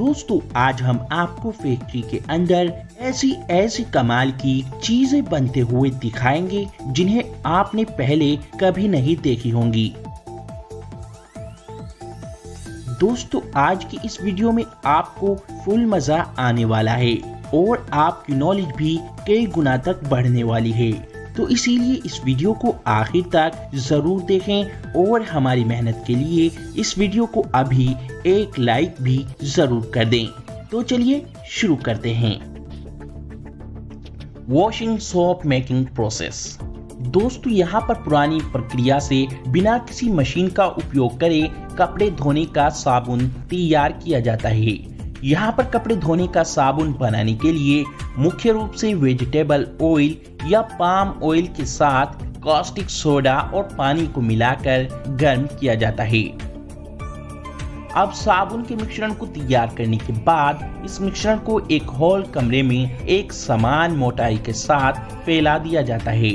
दोस्तों आज हम आपको फैक्ट्री के अंदर ऐसी कमाल की चीजें बनते हुए दिखाएंगे जिन्हें आपने पहले कभी नहीं देखी होंगी। दोस्तों आज की इस वीडियो में आपको फुल मजा आने वाला है और आपकी नॉलेज भी कई गुना तक बढ़ने वाली है, तो इसीलिए इस वीडियो को आखिर तक जरूर देखें और हमारी मेहनत के लिए इस वीडियो को अभी एक लाइक भी जरूर कर दें। तो चलिए शुरू करते हैं। Washing soap making process. दोस्तों यहाँ पर पुरानी प्रक्रिया से बिना किसी मशीन का उपयोग करे कपड़े धोने का साबुन तैयार किया जाता है। यहाँ पर कपड़े धोने का साबुन बनाने के लिए मुख्य रूप से वेजिटेबल ऑयल या पाम ऑयल के साथ कॉस्टिक सोडा और पानी को मिलाकर गर्म किया जाता है। अब साबुन के मिश्रण को तैयार करने के बाद इस मिश्रण को एक हॉल कमरे में एक समान मोटाई के साथ फैला दिया जाता है।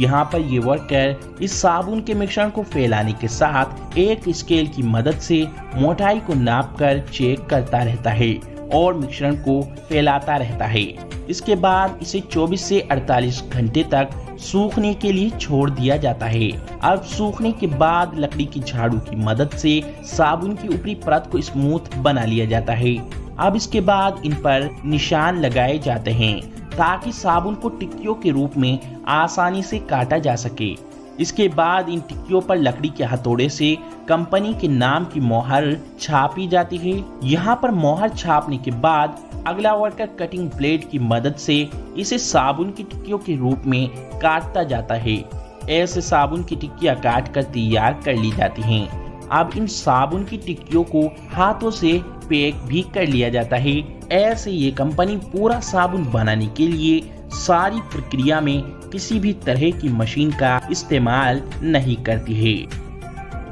यहाँ पर ये वर्कर इस साबुन के मिश्रण को फैलाने के साथ एक स्केल की मदद से मोटाई को नापकर चेक करता रहता है और मिश्रण को फैलाता रहता है। इसके बाद इसे 24 से 48 घंटे तक सूखने के लिए छोड़ दिया जाता है। अब सूखने के बाद लकड़ी की झाड़ू की मदद से साबुन की ऊपरी परत को स्मूथ बना लिया जाता है। अब इसके बाद इन पर निशान लगाए जाते हैं ताकि साबुन को टिक्कियों के रूप में आसानी से काटा जा सके। इसके बाद इन टिक्कियों पर लकड़ी के हथौड़े से कंपनी के नाम की मोहर छापी जाती है। यहाँ पर मोहर छापने के बाद अगला वर्कर कटिंग ब्लेड की मदद से इसे साबुन की टिक्कियों के रूप में काटता जाता है। ऐसे साबुन की टिक्कियां काट कर तैयार कर ली जाती हैं। अब इन साबुन की टिक्कियों को हाथों से पैक भी कर लिया जाता है। ऐसे ये कंपनी पूरा साबुन बनाने के लिए सारी प्रक्रिया में किसी भी तरह की मशीन का इस्तेमाल नहीं करती है।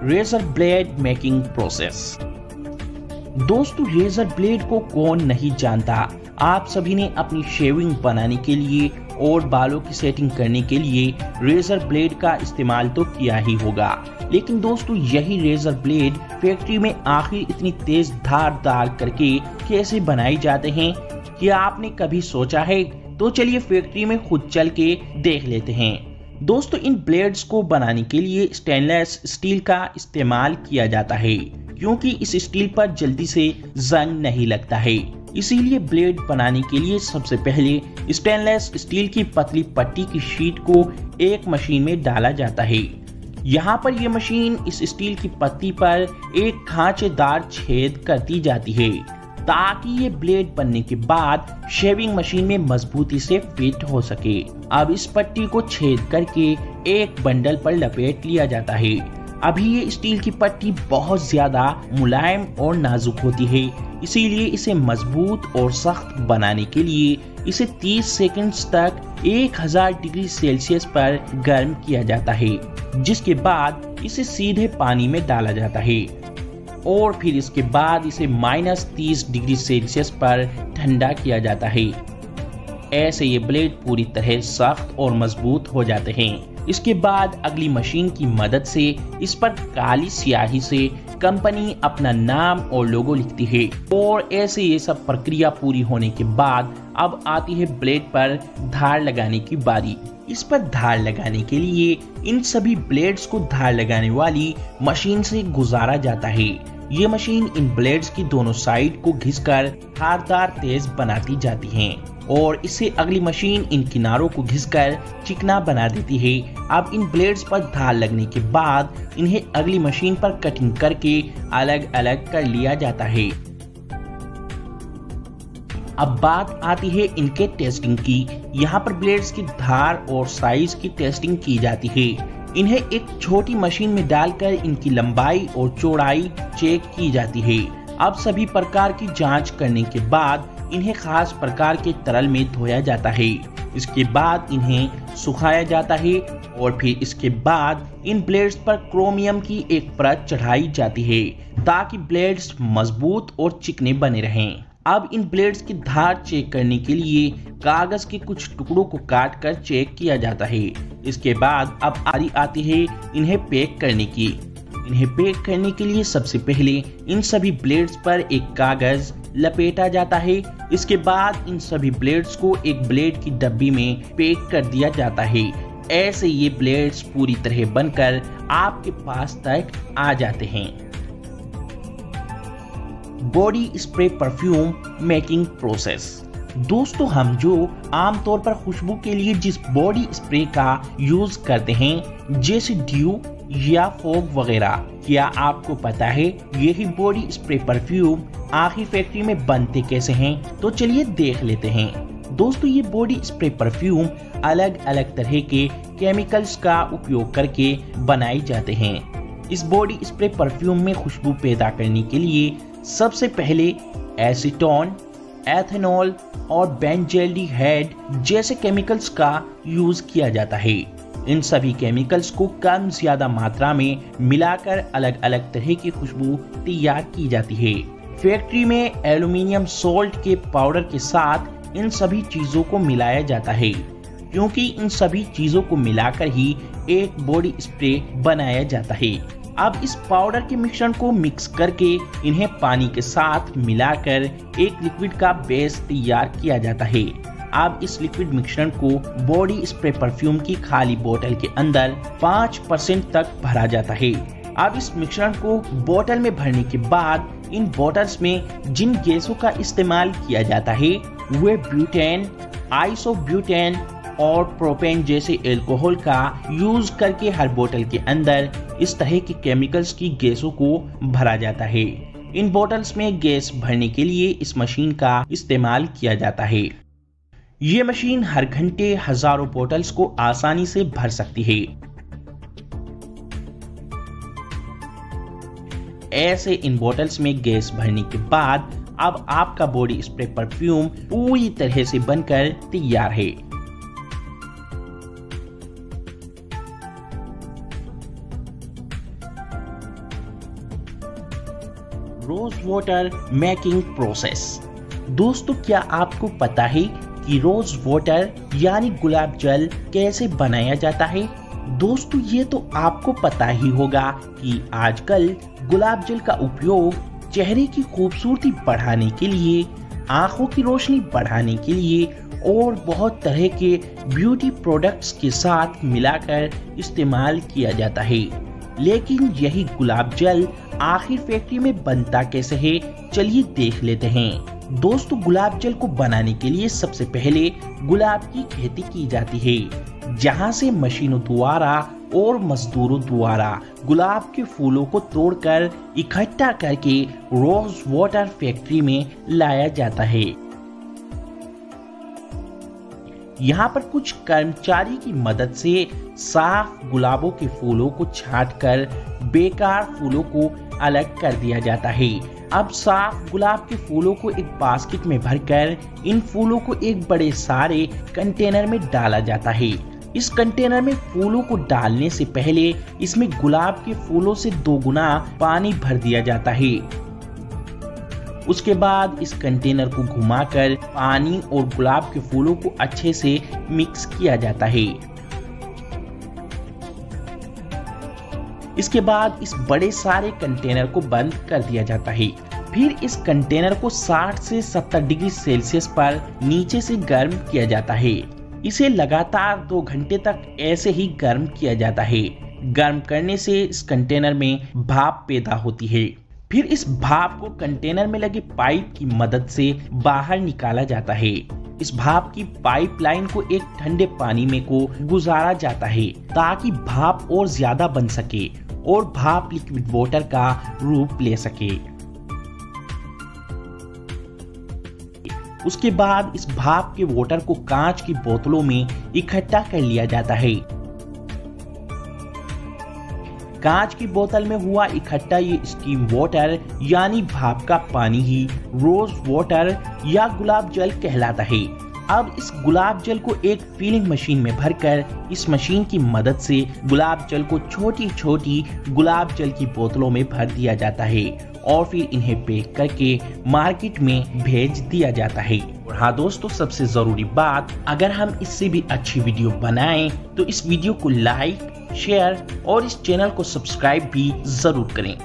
Razor blade making process. दोस्तों रेजर ब्लेड को कौन नहीं जानता। आप सभी ने अपनी शेविंग बनाने के लिए और बालों की सेटिंग करने के लिए रेजर ब्लेड का इस्तेमाल तो किया ही होगा, लेकिन दोस्तों यही रेजर ब्लेड फैक्ट्री में आखिर इतनी तेज धार करके कैसे बनाए जाते हैं, क्या आपने कभी सोचा है? तो चलिए फैक्ट्री में खुद चल के देख लेते हैं। दोस्तों इन ब्लेड्स को बनाने के लिए स्टेनलेस स्टील का इस्तेमाल किया जाता है क्योंकि इस स्टील पर जल्दी से जंग नहीं लगता है। इसीलिए ब्लेड बनाने के लिए सबसे पहले स्टेनलेस स्टील की पतली पट्टी की शीट को एक मशीन में डाला जाता है। यहाँ पर यह मशीन इस स्टील की पत्ती पर एक खांचेदार छेद करती जाती है ताकि ये ब्लेड बनने के बाद शेविंग मशीन में मजबूती से फिट हो सके। अब इस पट्टी को छेद करके एक बंडल पर लपेट लिया जाता है। अभी ये स्टील की पट्टी बहुत ज्यादा मुलायम और नाजुक होती है, इसीलिए इसे मजबूत और सख्त बनाने के लिए इसे 30 सेकंड्स तक 1000 डिग्री सेल्सियस पर गर्म किया जाता है, जिसके बाद इसे सीधे पानी में डाला जाता है और फिर इसके बाद इसे -30 डिग्री सेल्सियस पर ठंडा किया जाता है। ऐसे ये ब्लेड पूरी तरह सख्त और मजबूत हो जाते हैं। इसके बाद अगली मशीन की मदद से इस पर काली स्याही से कंपनी अपना नाम और लोगो लिखती है और ऐसे ये सब प्रक्रिया पूरी होने के बाद अब आती है ब्लेड पर धार लगाने की बारी। इस पर धार लगाने के लिए इन सभी ब्लेड्स को धार लगाने वाली मशीन से गुजारा जाता है। ये मशीन इन ब्लेड्स की दोनों साइड को घिसकर धारदार तेज बनाती जाती है और इसे अगली मशीन इन किनारों को घिसकर चिकना बना देती है। अब इन ब्लेड्स पर धार लगने के बाद इन्हें अगली मशीन पर कटिंग करके अलग अलग कर लिया जाता है। अब बात आती है इनके टेस्टिंग की। यहाँ पर ब्लेड्स की धार और साइज की टेस्टिंग की जाती है। इन्हें एक छोटी मशीन में डालकर इनकी लंबाई और चौड़ाई चेक की जाती है। अब सभी प्रकार की जांच करने के बाद इन्हें खास प्रकार के तरल में धोया जाता है। इसके बाद इन्हें सुखाया जाता है और फिर इसके बाद इन ब्लेड्स पर क्रोमियम की एक परत चढ़ाई जाती है ताकि ब्लेड्स मजबूत और चिकने बने रहें। अब इन ब्लेड्स की धार चेक करने के लिए कागज के कुछ टुकड़ों को काट कर चेक किया जाता है। इसके बाद अब बारी आती है इन्हें पैक करने की। इन्हें पैक करने के लिए सबसे पहले इन सभी ब्लेड्स पर एक कागज लपेटा जाता है। इसके बाद इन सभी ब्लेड्स को एक ब्लेड की डब्बी में पैक कर दिया जाता है। ऐसे ये ब्लेड्स पूरी तरह बनकर आपके पास तक आ जाते हैं। Body spray perfume making process. दोस्तों, हम जो आमतौर पर खुशबू के लिए जिस बॉडी स्प्रे का यूज करते हैं जैसे ड्यू या फॉग वगैरह, क्या आपको पता है यही बॉडी स्प्रे परफ्यूम आखिर फैक्ट्री में बनते कैसे हैं? तो चलिए देख लेते हैं। दोस्तों, ये बॉडी स्प्रे परफ्यूम अलग अलग तरह के केमिकल्स का उपयोग करके बनाए जाते हैं। इस बॉडी स्प्रे परफ्यूम में खुशबू पैदा करने के लिए सबसे पहले एसीटोन, एथेनॉल और बेंजल्डिहाइड जैसे केमिकल्स का यूज किया जाता है। इन सभी केमिकल्स को कम ज्यादा मात्रा में मिलाकर अलग अलग तरह की खुशबू तैयार की जाती है। फैक्ट्री में एल्युमिनियम सोल्ट के पाउडर के साथ इन सभी चीजों को मिलाया जाता है, क्योंकि इन सभी चीजों को मिलाकर ही एक बॉडी स्प्रे बनाया जाता है। अब इस पाउडर के मिश्रण को मिक्स करके इन्हें पानी के साथ मिलाकर एक लिक्विड का बेस तैयार किया जाता है। अब इस लिक्विड मिश्रण को बॉडी स्प्रे परफ्यूम की खाली बोतल के अंदर 5% तक भरा जाता है। अब इस मिश्रण को बोतल में भरने के बाद इन बोतल्स में जिन गैसों का इस्तेमाल किया जाता है वे ब्यूटेन, आइसोब्यूटेन और प्रोपेन जैसे एल्कोहल का यूज करके हर बोतल के अंदर इस तरह के केमिकल्स की गैसों को भरा जाता है। इन बोतल्स में गैस भरने के लिए इस मशीन का इस्तेमाल किया जाता है। ये मशीन हर घंटे हजारों बोतल्स को आसानी से भर सकती है। ऐसे इन बोतल्स में गैस भरने के बाद अब आपका बॉडी स्प्रे परफ्यूम पूरी तरह से बनकर तैयार है। Rose water making process. दोस्तों, क्या आपको पता है कि रोज वाटर यानी गुलाब जल कैसे बनाया जाता है? दोस्तों, ये तो आपको पता ही होगा कि आजकल गुलाब जल का उपयोग चेहरे की खूबसूरती बढ़ाने के लिए, आंखों की रोशनी बढ़ाने के लिए और बहुत तरह के ब्यूटी प्रोडक्ट्स के साथ मिलाकर इस्तेमाल किया जाता है। लेकिन यही गुलाब जल आखिर फैक्ट्री में बनता कैसे है, चलिए देख लेते हैं। दोस्तों, गुलाब जल को बनाने के लिए सबसे पहले गुलाब की खेती की जाती है, जहां से मशीनों द्वारा और मजदूरों द्वारा गुलाब के फूलों को तोड़कर इकट्ठा करके रोज वाटर फैक्ट्री में लाया जाता है। यहाँ पर कुछ कर्मचारी की मदद से साफ गुलाबों के फूलों को छांटकर बेकार फूलों को अलग कर दिया जाता है। अब साफ गुलाब के फूलों को एक बास्केट में भरकर इन फूलों को एक बड़े सारे कंटेनर में डाला जाता है। इस कंटेनर में फूलों को डालने से पहले इसमें गुलाब के फूलों से 2 गुना पानी भर दिया जाता है। उसके बाद इस कंटेनर को घुमाकर पानी और गुलाब के फूलों को अच्छे से मिक्स किया जाता है। इसके बाद इस बड़े सारे कंटेनर को बंद कर दिया जाता है। फिर इस कंटेनर को 60 से 70 डिग्री सेल्सियस पर नीचे से गर्म किया जाता है। इसे लगातार 2 घंटे तक ऐसे ही गर्म किया जाता है। गर्म करने से इस कंटेनर में भाप पैदा होती है। फिर इस भाप को कंटेनर में लगे पाइप की मदद से बाहर निकाला जाता है। इस भाप की पाइपलाइन को एक ठंडे पानी में को गुजारा जाता है ताकि भाप और ज्यादा बन सके और भाप लिक्विड वाटर का रूप ले सके। उसके बाद इस भाप के वाटर को कांच की बोतलों में इकट्ठा कर लिया जाता है। कांच की बोतल में हुआ इकट्ठा ये स्टीम वाटर यानी भाप का पानी ही रोज वाटर या गुलाब जल कहलाता है। अब इस गुलाब जल को एक फिलिंग मशीन में भरकर इस मशीन की मदद से गुलाब जल को छोटी छोटी गुलाब जल की बोतलों में भर दिया जाता है और फिर इन्हें पैक करके मार्केट में भेज दिया जाता है। और हाँ दोस्तों, सबसे जरूरी बात, अगर हम इससे भी अच्छी वीडियो बनाएं तो इस वीडियो को लाइक, शेयर और इस चैनल को सब्सक्राइब भी जरूर करें।